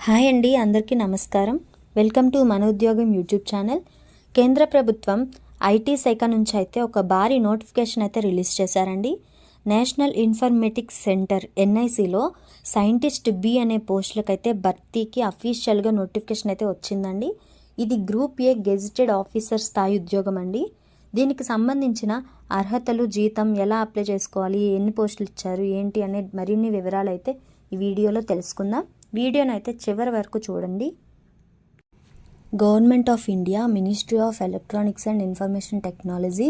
Hi అండి, అందరికీ నమస్కారం. వెల్కమ్ టు మన ఉద్యోగం యూట్యూబ్ ఛానల్. కేంద్ర ప్రభుత్వం ఐటీ శాఖ నుంచి అయితే ఒక భారీ నోటిఫికేషన్ అయితే రిలీజ్ చేశారండి. నేషనల్ ఇన్ఫర్మేటిక్స్ సెంటర్ ఎన్ఐసిలో సైంటిస్ట్ బి అనే పోస్టులకైతే భర్తీకి అఫీషియల్గా నోటిఫికేషన్ అయితే వచ్చిందండి. ఇది గ్రూప్ ఏ గెజిటెడ్ ఆఫీసర్ స్థాయి ఉద్యోగం అండి. దీనికి సంబంధించిన అర్హతలు, జీతం, ఎలా అప్లై చేసుకోవాలి, ఎన్ని పోస్టులు ఇచ్చారు, ఏంటి అనే మరిన్ని వివరాలు అయితే ఈ వీడియోలో తెలుసుకుందాం. వీడియోని అయితే చివరి వరకు చూడండి. Government of India, ministry of electronics and information technology,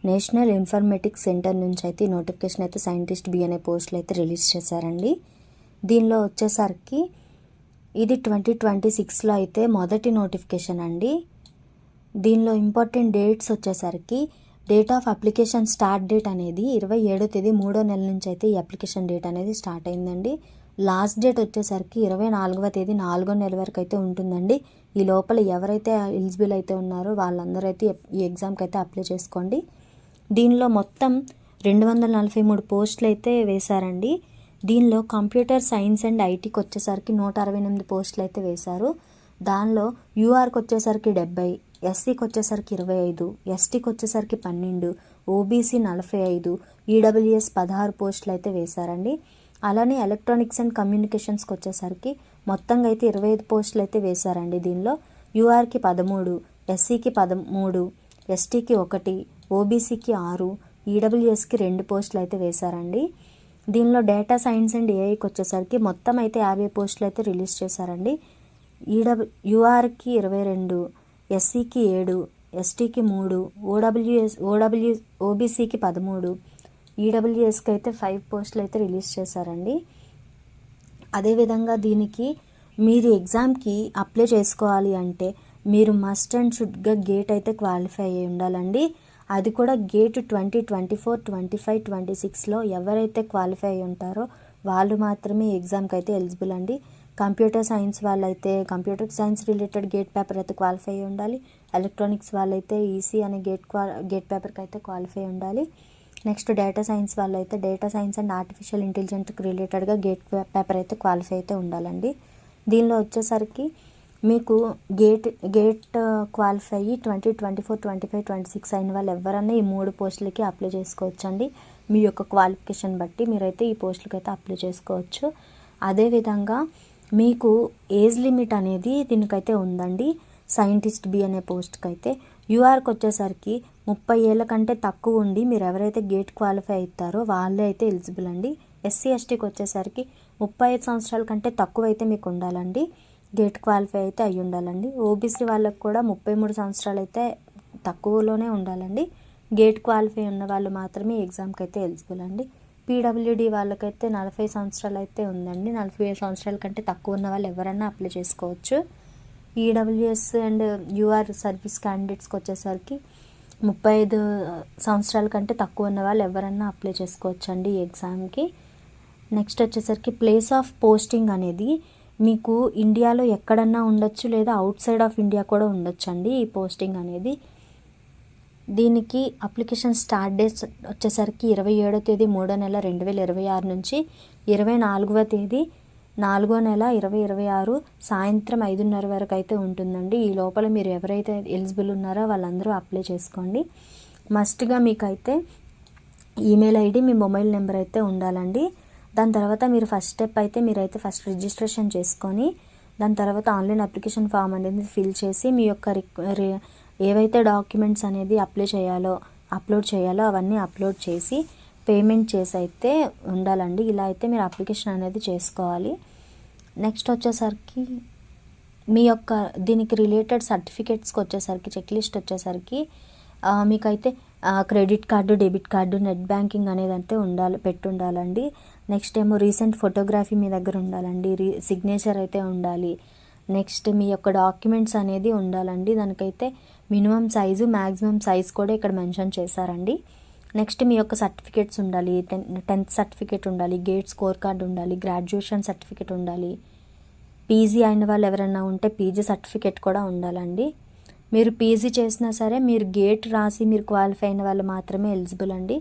national informatics centre నుంచి అయితే నోటిఫికేషన్ అయితే సైంటిస్ట్ బి అనే పోస్టులు అయితే రిలీజ్ చేశారండి. దీనిలో వచ్చేసరికి ఇది 2026లో అయితే మొదటి నోటిఫికేషన్ అండి. దీనిలో ఇంపార్టెంట్ డేట్స్ వచ్చేసరికి date of application start date అనేది 27వ తేదీ 3వ నెల నుంచి అయితే ఈ అప్లికేషన్ డేట్ అనేది స్టార్ట్ అయిందండి. లాస్ట్ డేట్ వచ్చేసరికి 24వ తేదీ 4వ నెల వరకు అయితే ఉంటుందండి. ఈ లోపల ఎవరైతే ఎలిజిబుల్ అయితే ఉన్నారో వాళ్ళందరూ అయితే ఈ ఎగ్జామ్కి అయితే అప్లై చేసుకోండి. దీనిలో మొత్తం 243 పోస్టులు అయితే వేశారండి. దీనిలో కంప్యూటర్ సైన్స్ అండ్ ఐటీకి వచ్చేసరికి 168 పోస్టులు అయితే వేశారు. దానిలో యూఆర్కి వచ్చేసరికి 70, ఎస్సీకి వచ్చేసరికి 25, ఎస్టీకి వచ్చేసరికి 12, ఓబీసీ 45, ఈడబ్ల్యూఎస్ 16 పోస్టులు అయితే వేశారండి. అలానే ఎలక్ట్రానిక్స్ అండ్ కమ్యూనికేషన్స్కి వచ్చేసరికి మొత్తంగా అయితే 25 పోస్టులు అయితే వేశారండి. దీనిలో యూఆర్కి 13, ఎస్సీకి 13, ఎస్టీకి 1, ఓబీసీకి 6, ఈడబ్ల్యూఎస్కి 2 పోస్టులు అయితే వేశారండి. దీనిలో డేటా సైన్స్ అండ్ ఏఐకి వచ్చేసరికి మొత్తం అయితే 50 పోస్టులు అయితే రిలీజ్ చేశారండి. యూఆర్కి 22, ఎస్సీకి 7, ఎస్టీకి 3, ఓబీసీకి 13, ఈడబ్ల్యూఎస్కి అయితే 5 పోస్టులు అయితే రిలీజ్ చేశారండి. అదేవిధంగా దీనికి మీరు ఎగ్జామ్కి అప్లై చేసుకోవాలి అంటే మీరు మస్ట్ అండ్ షుడ్గా గేట్ అయితే క్వాలిఫై అయ్యి ఉండాలండి. అది కూడా గేట్ 2024, 25, 26లో ఎవరైతే క్వాలిఫై అయ్యి ఉంటారో వాళ్ళు మాత్రమే ఎగ్జామ్కి అయితే ఎలిజిబుల్ అండి. కంప్యూటర్ సైన్స్ వాళ్ళైతే computer science related gate paper అయితే క్వాలిఫై అయ్యి ఉండాలి. ఎలక్ట్రానిక్స్ వాళ్ళైతే ఈసీ అనే గేట్ పేపర్కి అయితే క్వాలిఫై ఉండాలి. నెక్స్ట్ డేటా సైన్స్ వాళ్ళైతే డేటా సైన్స్ అండ్ ఆర్టిఫిషియల్ ఇంటెలిజెన్స్కి రిలేటెడ్గా గేట్ పేపర్ అయితే క్వాలిఫై అయితే ఉండాలండి. దీనిలో వచ్చేసరికి మీకు గేట్ క్వాలిఫై 2024, 25, 26 అయిన వాళ్ళు ఎవరన్నా ఈ 3 పోస్టులకి అప్లై చేసుకోవచ్చండి. మీ యొక్క క్వాలిఫికేషన్ బట్టి మీరైతే ఈ పోస్టులకి అయితే అప్లై చేసుకోవచ్చు. అదేవిధంగా మీకు ఏజ్ లిమిట్ అనేది దీనికైతే ఉందండి. సైంటిస్ట్ బి అనే పోస్ట్కి అయితే యూఆర్కి వచ్చేసరికి 30 ఏళ్ళ కంటే తక్కువ ఉండి మీరు ఎవరైతే గేట్ క్వాలిఫై అవుతారో వాళ్ళే అయితే ఎలిజిబుల్ అండి. ఎస్సీ ఎస్టీకి వచ్చేసరికి 35 సంవత్సరాల కంటే తక్కువ అయితే మీకు ఉండాలండి, గేట్ క్వాలిఫై అయితే అయ్యి ఉండాలండి. ఓబీసీ వాళ్ళకి కూడా 33 సంవత్సరాలు అయితే తక్కువలోనే ఉండాలండి. గేట్ క్వాలిఫై ఉన్న వాళ్ళు మాత్రమే ఎగ్జామ్కి అయితే ఎలిజిబుల్ అండి. పీడబ్ల్యూడీ వాళ్ళకైతే 40 సంవత్సరాలు అయితే ఉందండి. 45 సంవత్సరాల కంటే తక్కువ ఉన్న వాళ్ళు ఎవరైనా అప్లై చేసుకోవచ్చు. ఈడబ్ల్యూఎస్ అండ్ యూఆర్ సర్వీస్ క్యాండిడేట్స్కి వచ్చేసరికి 35 సంవత్సరాల కంటే తక్కువ ఉన్న వాళ్ళు ఎవరన్నా అప్లై చేసుకోవచ్చు అండి ఈ ఎగ్జామ్కి. నెక్స్ట్ వచ్చేసరికి ప్లేస్ ఆఫ్ పోస్టింగ్ అనేది మీకు ఇండియాలో ఎక్కడన్నా ఉండొచ్చు, లేదా అవుట్ సైడ్ ఆఫ్ ఇండియా కూడా ఉండొచ్చు అండి ఈ పోస్టింగ్ అనేది. దీనికి అప్లికేషన్ స్టార్ట్ డేట్ వచ్చేసరికి 27వ తేదీ 3వ నెల 2026 నుంచి 24వ తేదీ 4వ నెల 2026 సాయంత్రం 5:30 వరకు అయితే ఉంటుందండి. ఈ లోపల మీరు ఎవరైతే ఎలిజిబుల్ ఉన్నారో వాళ్ళందరూ అప్లై చేసుకోండి. మస్ట్గా మీకైతే ఈమెయిల్ ఐడి, మీ మొబైల్ నెంబర్ అయితే ఉండాలండి. దాని తర్వాత మీరు ఫస్ట్ స్టెప్ అయితే మీరైతే ఫస్ట్ రిజిస్ట్రేషన్ చేసుకొని దాని తర్వాత ఆన్లైన్ అప్లికేషన్ ఫామ్ అనేది ఫిల్ చేసి మీ యొక్క ఏవైతే డాక్యుమెంట్స్ అనేది అప్లోడ్ చేయాలో అవన్నీ అప్లోడ్ చేసి పేమెంట్ చేసి అయితే ఉండాలండి. ఇలా అయితే మీరు అప్లికేషన్ అనేది చేసుకోవాలి. నెక్స్ట్ వచ్చేసరికి మీ యొక్క దీనికి రిలేటెడ్ సర్టిఫికేట్స్కి వచ్చేసరికి చెక్ లిస్ట్ వచ్చేసరికి మీకైతే credit card, debit card, net banking అనేది అయితే ఉండాలండి. నెక్స్ట్ ఏమో రీసెంట్ ఫోటోగ్రఫీ మీ దగ్గర ఉండాలండి, సిగ్నేచర్ అయితే ఉండాలి. నెక్స్ట్ మీ యొక్క డాక్యుమెంట్స్ అనేది ఉండాలండి. దానికైతే మినిమం సైజు, మ్యాక్సిమం సైజ్ కూడా ఇక్కడ మెన్షన్ చేశారండి. నెక్స్ట్ మీ యొక్క సర్టిఫికేట్స్ ఉండాలి. 10th సర్టిఫికేట్ ఉండాలి, గేట్ స్కోర్ కార్డ్ ఉండాలి, గ్రాడ్యుయేషన్ సర్టిఫికేట్ ఉండాలి. పీజీ అయిన వాళ్ళు ఎవరైనా ఉంటే పీజీ సర్టిఫికేట్ కూడా ఉండాలండి. మీరు పీజీ చేసినా సరే మీరు గేట్ రాసి మీరు క్వాలిఫై అయిన వాళ్ళు మాత్రమే ఎలిజిబుల్ అండి.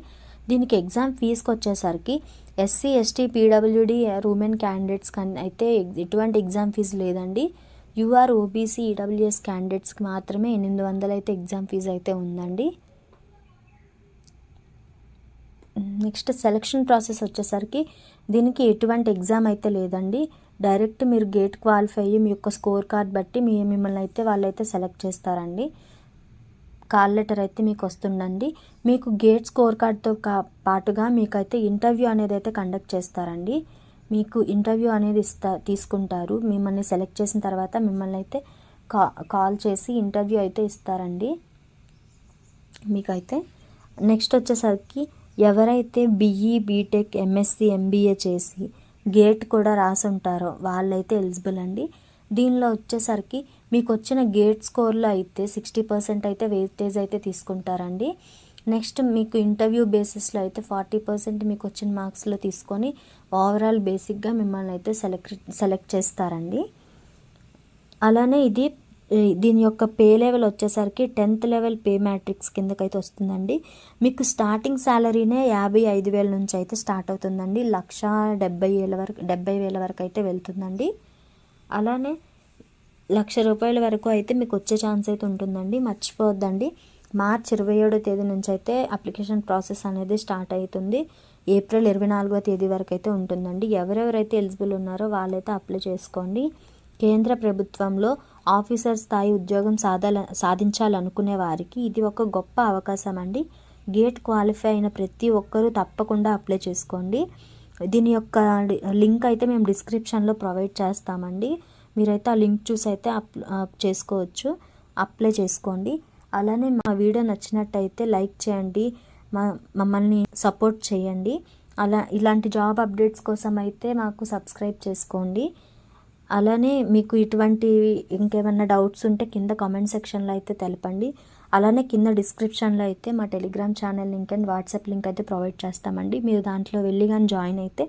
దీనికి ఎగ్జామ్ ఫీజుకి వచ్చేసరికి SC ST PWD women candidates కానీ అయితే ఎటువంటి ఎగ్జామ్ ఫీజు లేదండి. యూఆర్ ఓబీసీ ఈడబ్ల్యూఎస్ క్యాండిడేట్స్కి మాత్రమే 800 అయితే ఎగ్జామ్ ఫీజు అయితే ఉందండి. నెక్స్ట్ సెలక్షన్ ప్రాసెస్ వచ్చేసరికి దీనికి ఎటువంటి ఎగ్జామ్ అయితే లేదండి. డైరెక్ట్ మీరు గేట్ క్వాలిఫై అయ్యి మీ యొక్క స్కోర్ కార్డ్ బట్టి మిమ్మల్ని అయితే వాళ్ళైతే సెలెక్ట్ చేస్తారండి. కాల్ లెటర్ అయితే మీకు వస్తుందండి. మీకు గేట్ స్కోర్ కార్డ్తో పాటుగా మీకైతే ఇంటర్వ్యూ అనేది అయితే కండక్ట్ చేస్తారండి. మీకు ఇంటర్వ్యూ అనేది తీసుకుంటారు. మిమ్మల్ని సెలెక్ట్ చేసిన తర్వాత మిమ్మల్ని అయితే కాల్ చేసి ఇంటర్వ్యూ అయితే ఇస్తారండి మీకైతే. నెక్స్ట్ వచ్చేసరికి ఎవరైతే బీఈ బీటెక్ ఎంఎస్సి ఎంబీఏ చేసి గేట్ కూడా రాసి ఉంటారో వాళ్ళైతే ఎలిజిబుల్ అండి. దీనిలో వచ్చేసరికి మీకు వచ్చిన గేట్ స్కోర్లో అయితే 60% అయితే వెయిటేజ్ అయితే తీసుకుంటారండి. నెక్స్ట్ మీకు ఇంటర్వ్యూ బేసిస్లో అయితే 40% మీకు వచ్చిన మార్క్స్లో తీసుకొని ఓవరాల్ బేసిక్గా మిమ్మల్ని అయితే సెలెక్ట్ చేస్తారండి. అలానే దీని యొక్క పే లెవెల్ వచ్చేసరికి 10th లెవెల్ పే మ్యాట్రిక్స్ కిందకైతే వస్తుందండి. మీకు స్టార్టింగ్ శాలరీనే 55,000 నుంచి అయితే స్టార్ట్ అవుతుందండి. 1,70,000 వరకు అయితే వెళ్తుందండి. అలానే ₹1,00,000 వరకు అయితే మీకు వచ్చే ఛాన్స్ అయితే ఉంటుందండి. మర్చిపోవద్దండి, మార్చ్ 27వ తేదీ నుంచి అయితే అప్లికేషన్ ప్రాసెస్ అనేది స్టార్ట్ అవుతుంది. ఏప్రిల్ 24వ తేదీ వరకు అయితే ఉంటుందండి. ఎవరెవరైతే ఎలిజిబుల్ ఉన్నారో వాళ్ళైతే అప్లై చేసుకోండి. కేంద్ర ప్రభుత్వంలో ఆఫీసర్ స్థాయి ఉద్యోగం సాధించాలనుకునే వారికి ఇది ఒక గొప్ప అవకాశం అండి. గేట్ క్వాలిఫై అయిన ప్రతి ఒక్కరూ తప్పకుండా అప్లై చేసుకోండి. దీని యొక్క లింక్ అయితే మేము డిస్క్రిప్షన్లో ప్రొవైడ్ చేస్తామండి. మీరైతే ఆ లింక్ చూసి అయితే చేసుకోవచ్చు, అప్లై చేసుకోండి. అలానే మా వీడియో నచ్చినట్టయితే లైక్ చేయండి, మమ్మల్ని సపోర్ట్ చేయండి. ఇలాంటి జాబ్ అప్డేట్స్ కోసం అయితే మాకు సబ్స్క్రైబ్ చేసుకోండి. అలానే మీకు ఇటువంటి ఇంకేమైనా డౌట్స్ ఉంటే కింద కామెంట్ సెక్షన్లో అయితే తెలపండి. అలానే కింద డిస్క్రిప్షన్లో అయితే మా Telegram channel link and WhatsApp link అయితే ప్రొవైడ్ చేస్తామండి. మీరు దాంట్లో వెళ్ళి కానీ జాయిన్ అయితే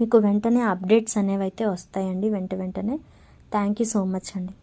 మీకు వెంటనే అప్డేట్స్ అనేవి అయితే వస్తాయండి వెంటనే. థ్యాంక్ యూ సో మచ్ అండి.